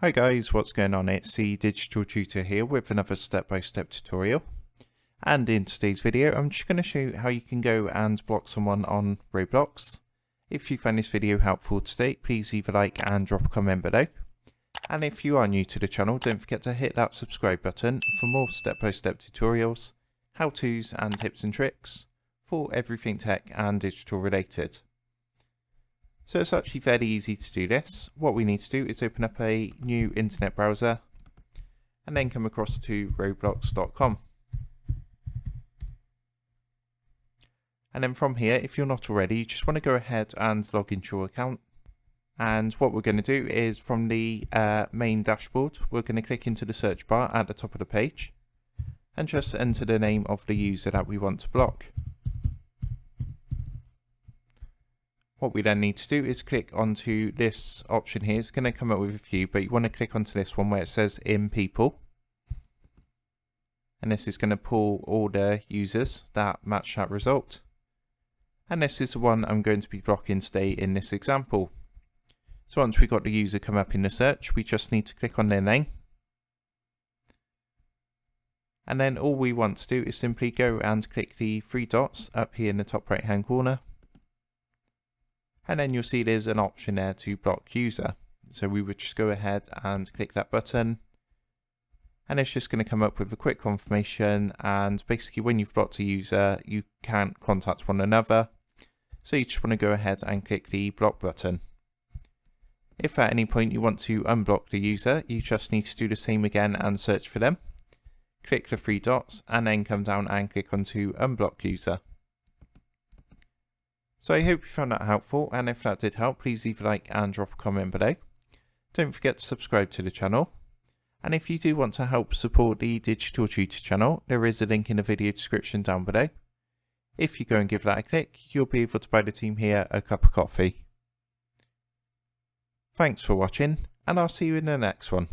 Hi guys, what's going on? It's the Digital Tutor here with another step-by-step tutorial. And in today's video, I'm just going to show you how you can go and block someone on Roblox. If you find this video helpful today, please leave a like and drop a comment below. And if you are new to the channel, don't forget to hit that subscribe button for more step-by-step tutorials, how-tos and tips and tricks for everything tech and digital related. So it's actually fairly easy to do this. What we need to do is open up a new internet browser and then come across to roblox.com. And then from here, if you're not already, you just want to go ahead and log into your account. And what we're going to do is from the main dashboard, we're going to click into the search bar at the top of the page and just enter the name of the user that we want to block. What we then need to do is click onto this option here. It's going to come up with a few, but you want to click onto this one where it says in people. And this is going to pull all the users that match that result. And this is the one I'm going to be blocking today in this example. So once we got the user come up in the search, we just need to click on their name. And then all we want to do is simply go and click the three dots up here in the top right hand corner. And then you'll see there's an option there to block user. So we would just go ahead and click that button. And it's just going to come up with a quick confirmation. And basically when you've blocked a user, you can't contact one another. So you just want to go ahead and click the block button. If at any point you want to unblock the user, you just need to do the same again and search for them. Click the three dots and then come down and click onto unblock user. So I hope you found that helpful, and if that did help, please leave a like and drop a comment below. Don't forget to subscribe to the channel. And if you do want to help support the Digital Tutor channel, there is a link in the video description down below. If you go and give that a click, you'll be able to buy the team here a cup of coffee. Thanks for watching, and I'll see you in the next one.